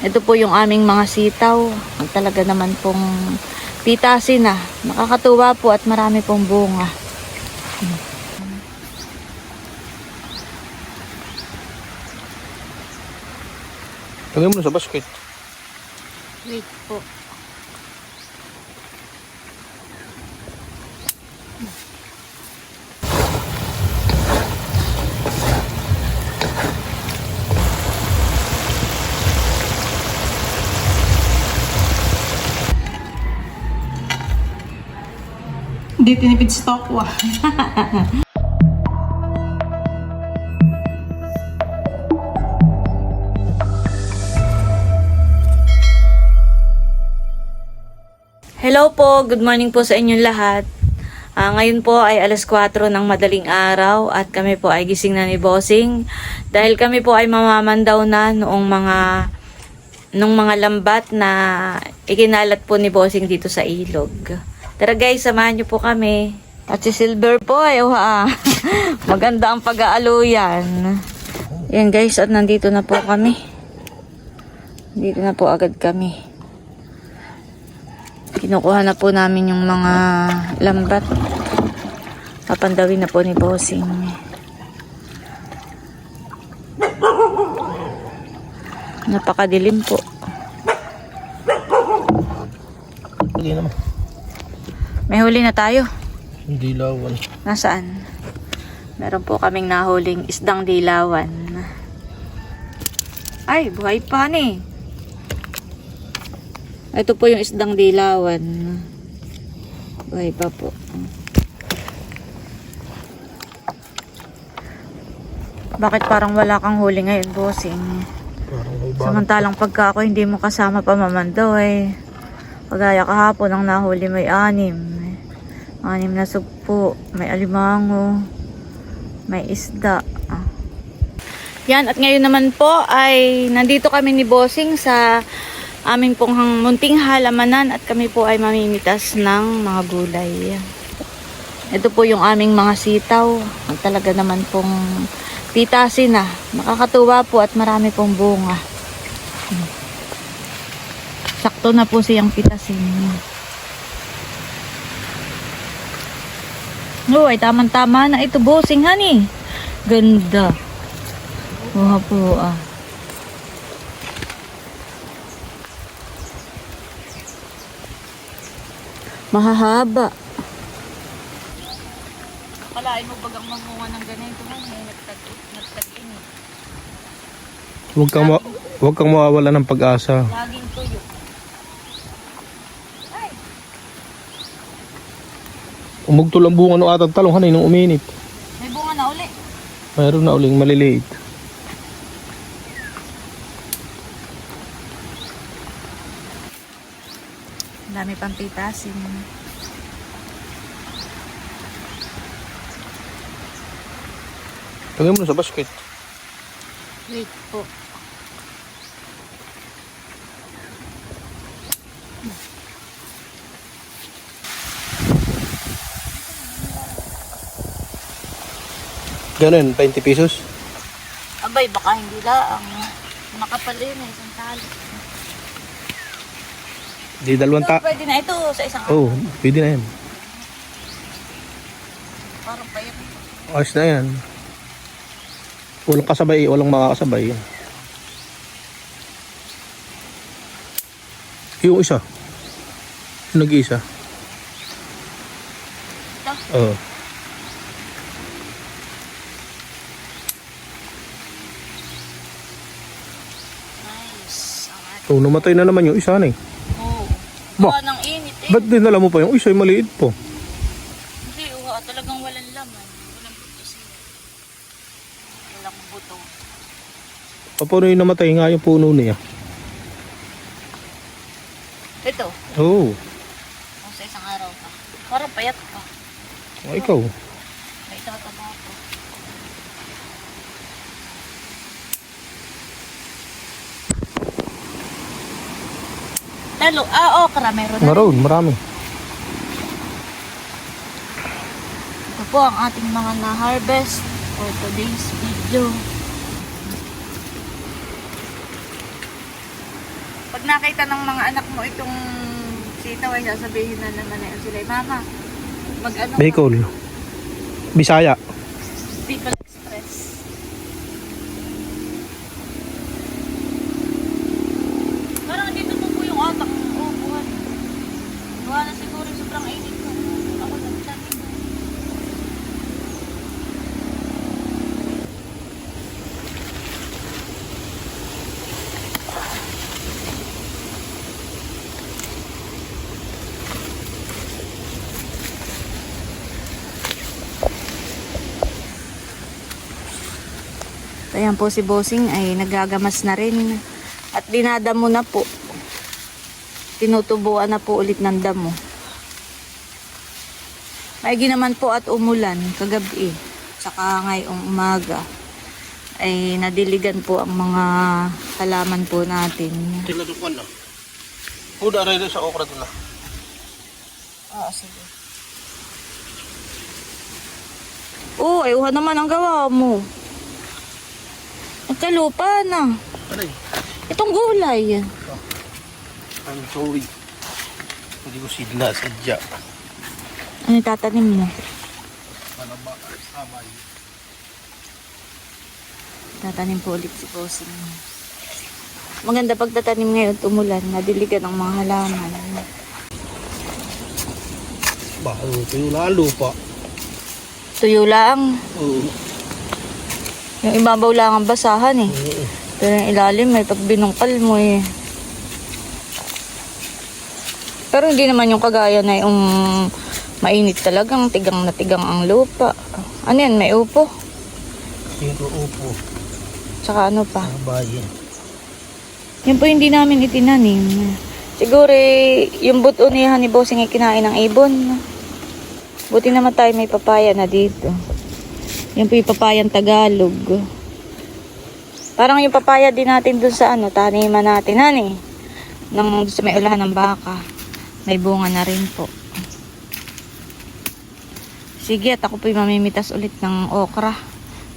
Ito po yung aming mga sitaw. Talaga naman pong pitasin na. Nakakatuwa po at marami pong bunga. Lagyan mo na sa basket. Wait po. Hindi tinipid stock wa. Hello po, good morning po sa inyong lahat. Ngayon po ay alas 4 ng madaling araw at kami po ay gising na ni Bossing dahil kami po ay mamamandaw na nung mga lambat na ikinalat po ni Bossing dito sa ilog. Tara guys, samahan niyo po kami. At si Silver po ay maganda ang pag-aaluyan. Yan guys, at nandito na po kami. Dito na po agad kami. Kinukuha na po namin yung mga lambat. Papandawin na po ni Bossing. Napakadilim po. Hindi naman. May huli na tayo. Dilawan. Nasaan? Meron po kaming nahuling isdang dilawan. Ay, buhay pa ni. Ito po yung isdang dilawan. Buhay pa po. Bakit parang wala kang huli ngayon, Bossing? Samantalang pagka ako hindi mo kasama pamamandaw eh. Pagaya kahapon ang nahuli may 6. 6 na sugpo, may alimango, may isda. Yan, at ngayon naman po ay nandito kami ni Bossing sa aming pong munting halamanan at kami po ay mamimitas ng mga gulay. Ito po yung aming mga sitaw. Talaga naman pong pitasin na. Nakakatuwa po at marami pong bunga. Sakto na po siyang pitasin. No, ay tamang-tama na ito, Bossing, honey. Ganda. Buha po, mahahaba. Kalain mo bagang mamunga ng ganito na, nagtag-init. Huwag kang mawawala ng pag-asa. Laging tuyo. Ay! Umugto lang bunga ng atang talong hanay nung uminit. May bunga na uli. Mayroon na uling maliliit. Dami pang pitasin. Lagyan mo na sa basket. Wait po. Ganun, 20 pesos. Abay, baka hindi lang. Makapal yun eh, isang tali. Di dalawang Ito, pwede na ito sa isang Oh, pwede na yan. Parang payat. Ayos na yan. Walang kasabay, walang makakasabay. Yung isa. Yung nag-iisa. Ito? Oo. Nice. Oh, namatay na naman yung isa na eh. Oo. Ba? Baka ng init eh. Ba't dinala mo pa yung isa? Maliit po. Hindi, talagang walang laman. Walang buto siya. Walang buto. Paano yung namatay nga yung puno niya? Ito. Oo. Kung sa isang araw pa. Parang payat pa. Oh, ikaw. May tataba ko. Lalo, okra meron na. Maroon, marami. Ito po ang ating mga na-harvest for today's video. Pag nakita ng mga anak mo itong sitaw ay sasabihin na naman na sila, Mama, mag-ano ka? Bicol. Bisaya. Bicol Express. Parang dito po yung atak ng upuan. Gawa na siguro sobrang init ko. Ako nagtanim. Ayan po si Bossing ay nagagamas na rin. At dinadamo na po. Tinutubuan na po ulit ng damo. Maigi naman po at umulan kagabi. Saka ngayong umaga ay nadiligan po ang mga halaman po natin. Tinadukan na. Uda rin sa okra doon na. Ah, sige. Oh, ayuhan naman ang gawa mo. Nagkalupa na. Aray. Itong gulay. I'm sorry. Hindi ko sidla, sadya. Ano tatanim mo? Malaba, sabay. Tatanim po ulit si Bossing. Maganda pagtatanim ngayon, tumulan, nadiligan ang mga halaman. Baho, tuyo lalo pa. Tuyo lang. Oo. Yung ibabaw lang ang basahan eh. Oo. Pero yung ilalim may pag binungkal mo eh. Pero hindi naman yung kagaya na yung mainit talagang tigang na tigang ang lupa. Ano yan? May upo? Yung upo. Tsaka ano pa? Bayan. Yun po hindi namin itinanim. Siguro yung butunihan ni Bossing ay kinain ng ibon. Buti naman tayo may papaya na dito. Yan po yung papayang Tagalog. Parang yung papaya din natin dun sa ano, taniman natin. Hani? Nang sa may ulahan ng baka. May bunga na rin po. Sige, at ako po yung mamimitas ulit ng okra.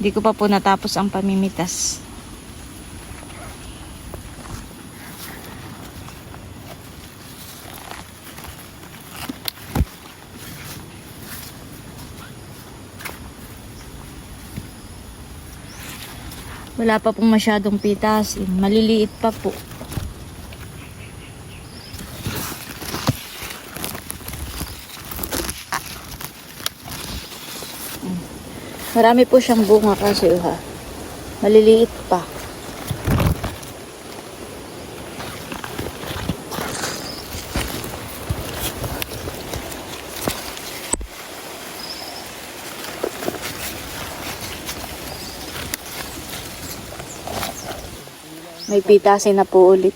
Hindi ko pa po natapos ang pamimitas. Wala pa pong masyadong pitasin. Maliliit pa po. Marami po siyang bunga kasi maliliit pa. May pitasin na po ulit.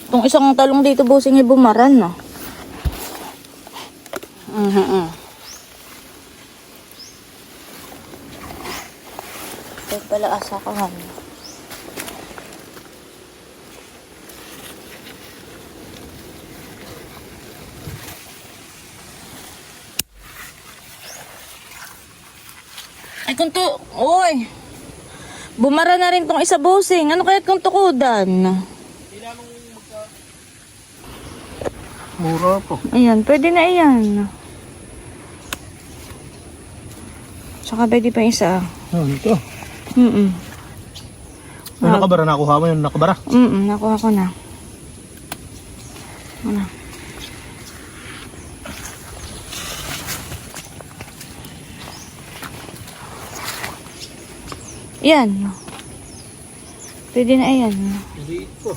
Itong isang talong dito, Bossing, ay bumaran na. Ito pala asakahan. Ay, kung to, oy, bumara na rin tong isa, Bossing. Ano kaya kung tukudan? Mura po. Ayan, pwede na iyan. Saka pwede pa isa. Ito. May nakabara na kuha mo yung nakabara. Nakuha ko na. Ano? Yan. Pwede na yan. Maliit po.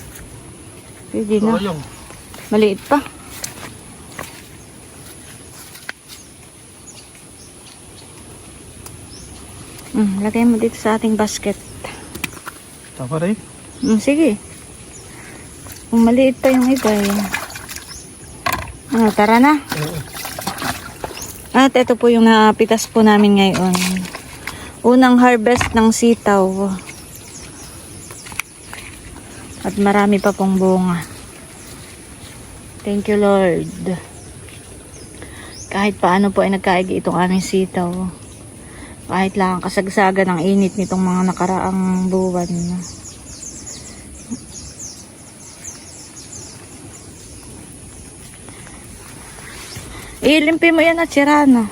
Pwede na. Sayang. Maliit pa. Lagay mo dito sa ating basket. Tama rin. Sige. Kung maliit pa yung iba ano, tara na. At ito po yung napitas po namin ngayon. Unang harvest ng sitaw. At marami pa pong bunga. Thank you, Lord. Kahit paano po ay nagkaigi itong aming sitaw. Kahit lang kasagsagan ng init nitong mga nakaraang buwan. Ilimpi mo yan at sirana.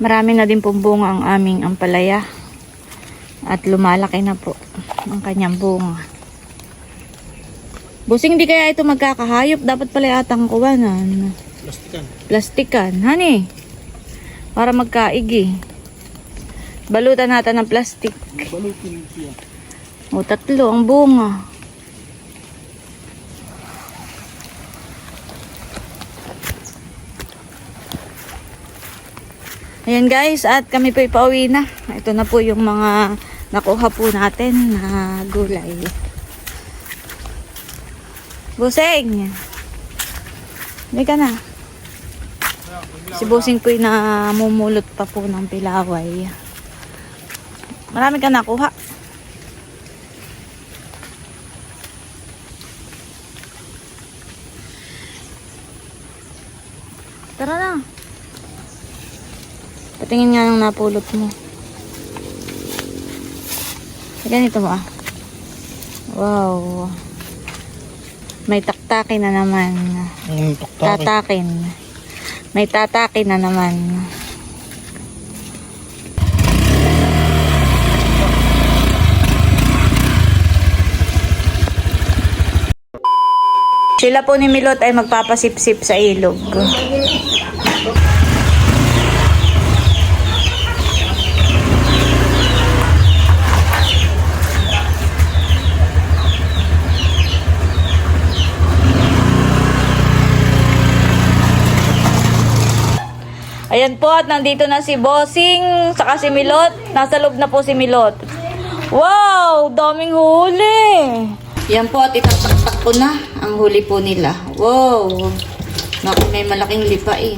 Marami na din pong bunga ang aming ampalaya. At lumalaki na po ang kanyang bunga. Busing, di kaya ito magkakahayop. Dapat pala atang kuwanan. Plastikan. Plastikan. Hani? Para magkaigi. Balutan natin ng plastik. Balutin siya. O, 3 ang bunga. Ayan guys, at kami po ipauwi na. Ito na po yung mga nakuha po natin na gulay. Busing! Hindi ka na. Si Busing po yung namumulot pa po ng pilaway. Marami ka nakuha. Tara na. Patingin nga ng napulot mo. Ganito mo ah. Wow. May taktakin na naman. Tatakin. May tatakin na naman. Sila po ni Milot ay magpapasipsip sa ilog. Ayan po, at nandito na si Bossing, saka si Milot. Nasa loob na po si Milot. Wow! Daming huli! Yan po, at itataktak ko na ang huli po nila. Wow! Naku, may malaking lipain.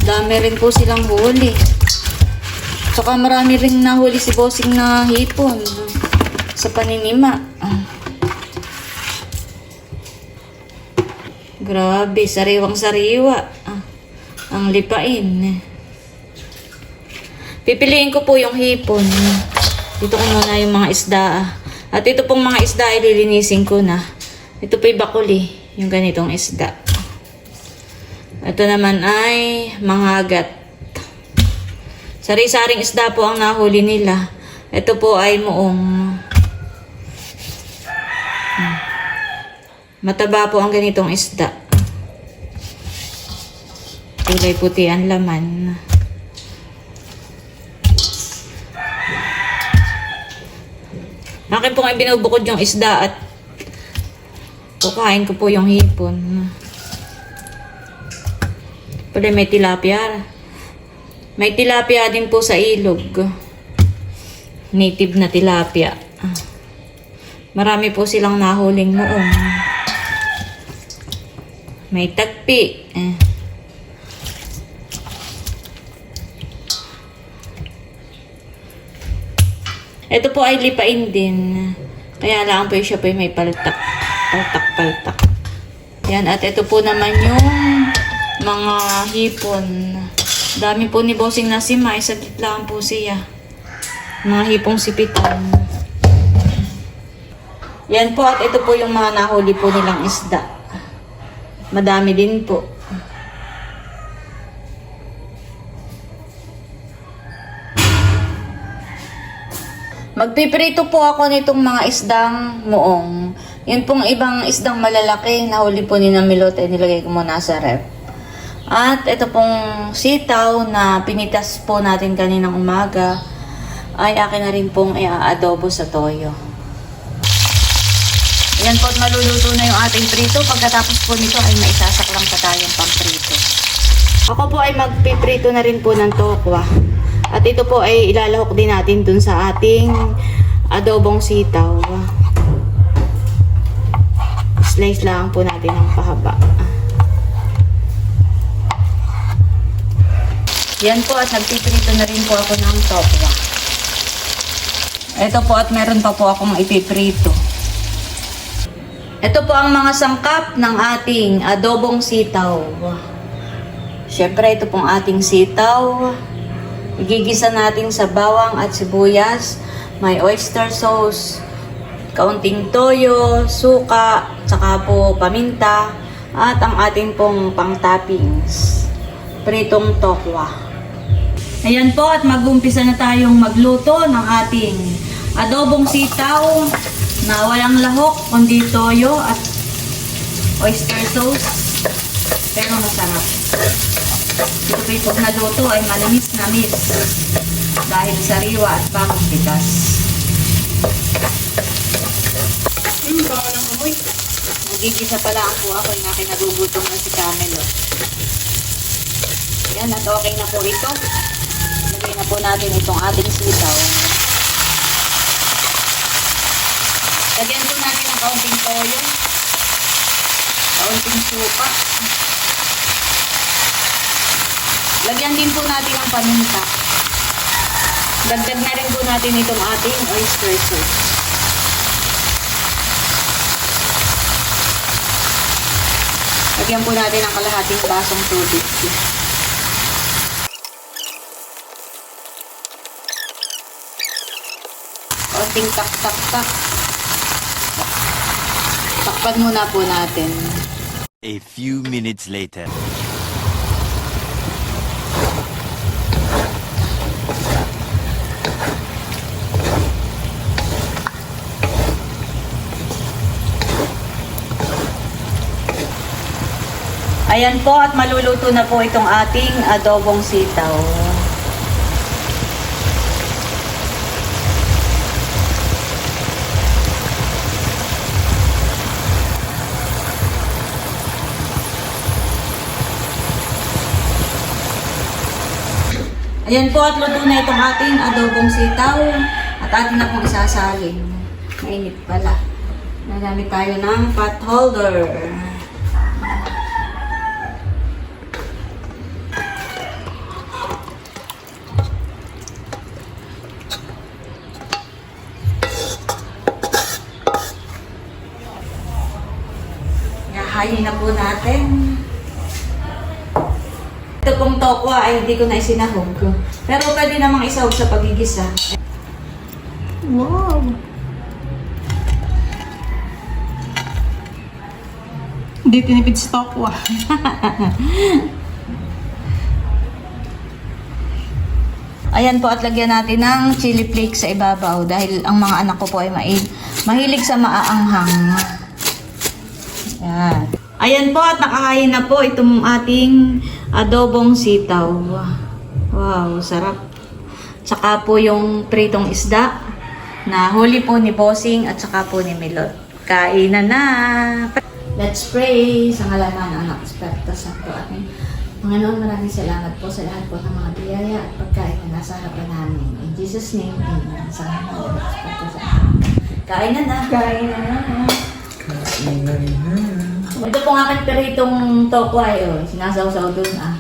Dami rin po silang huli. Saka marami rin nahuli si Bossing na hipon sa paninima. Grabe, sariwang-sariwa. Ang lipain. Pipiliin ko po yung hipon. Dito ko muna yung mga isda. At ito pong mga isda ay lilinisin ko na. Ito po yung bakuli. Yung ganitong isda. Ito naman ay mga agat. Sari-saring isda po ang nahuli nila. Ito po ay muong. Mataba po ang ganitong isda. Kulay puti ang laman. Akin po nga binubukod yung isda at kukain ko po yung hipon. Pala may tilapia. May tilapia din po sa ilog. Native na tilapia. Marami po silang nahuling noon. May tagpi. Ito po ay lipain din. Kaya lang po siya po may paltak. Paltak. Yan. At ito po naman yung mga hipon. Dami po ni Bossing na simay. Saglit lang po siya. Mga hipong sipitan. Yan po. At ito po yung mga nahuli po nilang isda. Madami din po. Magpiprito po ako nitong mga isdang muong. Yun pong ibang isdang malalaki na huli po ni Milot ay nilagay ko muna sa ref. At ito pong sitaw na pinitas po natin kaninang umaga ay akin na rin pong i-adobo sa toyo. Yan po at maluluto na yung ating prito. Pagkatapos po nito ay maisasaklang pa tayong pamprito. Ako po ay magpiprito na rin po ng tokwa. At ito po ay ilalahok din natin dun sa ating adobong sitaw. Slice lang po natin ng pahaba. Yan po at nagpiprito na rin po ako ng tokwa. Ito po at meron pa po akong ipiprito. Ito po ang mga sangkap ng ating adobong sitaw. Siyempre, ito pong ating sitaw. Igigisa natin sa bawang at sibuyas. May oyster sauce, kaunting toyo, suka, tsaka po paminta, at ang ating pong pang-toppings, pritong tokwa. Ayan po, at mag-umpisa na tayong magluto ng ating adobong sitaw na walang lahok, kundi toyo at oyster sauce, pero masarap. Ito po yung naluto ay manamis-namis dahil sariwa at bagong bigas. Baka ng amoy. Nagigisa pala po ako yung aking nagugutom na si Camelo. Yan, at okay na po ito. Lagay na po natin itong ating sitaw. Lagyan po natin ng kaunting toyo, kaunting suka. Lagyan din po natin ang paminta. Dagdag na rin po natin itong ating oyster sauce. Lagyan po natin ang kalahating basong tubig. Konting tak-tak-tak. Takpan muna po natin. A few minutes later. Ayan po, at maluluto na po itong ating adobong sitaw. Ayan po, at luto na itong ating adobong sitaw. At atin na pong isasalin. Mainit pala. Nagamit tayo ng pot holder. Hayin na po natin. Ito pong tokwa ay hindi ko na isinahog. Pero pwede namang isahog sa pagigisa. Wow! Hindi tinipid sa tokwa. Ayan po, at lagyan natin ng chili flakes sa ibabaw dahil ang mga anak ko po ay mahilig sa maaanghang. Ayan. Ayan po, at nakahain na po itong ating adobong sitaw. Wow, sarap. Tsaka po yung pritong isda na huli po ni Bossing at tsaka po ni Milot. Kainan na! Let's pray sa ngalan ng anak Espiritu Santo. Amen. Panginoon, maraming salamat po sa lahat po ng mga biyaya at pagkain na nasa harapan namin. In Jesus' name, amen. Sa ngalan ng anak Espiritu Santo. Kainan na! Kainan na! Ito pong aking peritong tokwa sinasaw-saw dun sa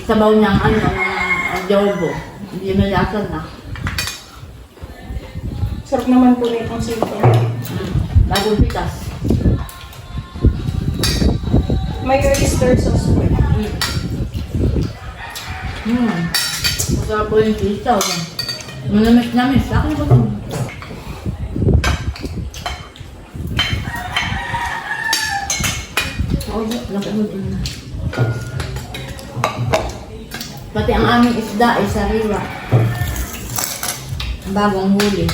sabaw ng adobo. Hindi malasan na. Sarap naman po na itong sitaw. Bagong pitas. May oyster sauce po. Masarap po yung sitaw. Manamis-namis. Akin po ito. Pati ang aming isda ay sariwa. Bagong huli.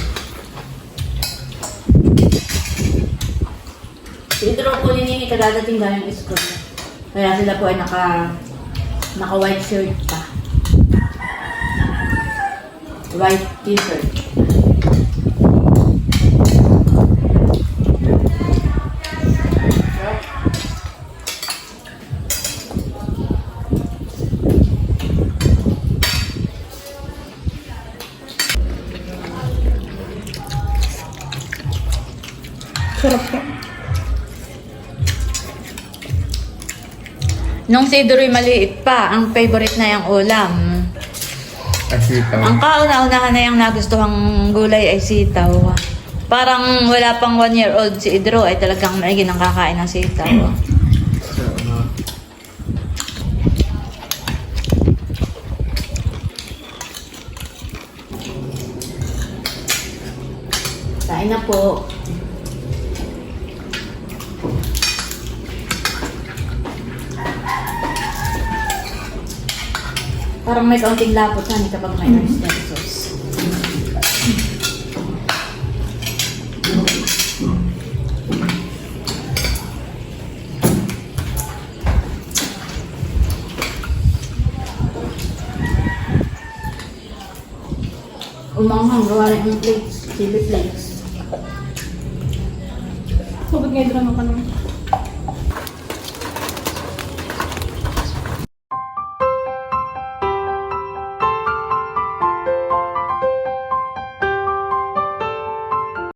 Si Idro po ni Nini kadadating galing school. Kaya sila po ay naka white shirt pa. White t-shirt. Sarap po. Nung si Idro'y maliit pa, ang favorite na yung ulam. Asitaw. Ang kauna-unahan na yung nagustuhang gulay ay sitaw. Parang wala pang 1-year-old si Idro ay talagang maigi nang kakain ng sitaw. Kain na po. Parang may kaunting lapot hani kapag may oyster sauce. Umanghang gawa rin yung plates, chili plates. Sabot ngayon drama ka naman.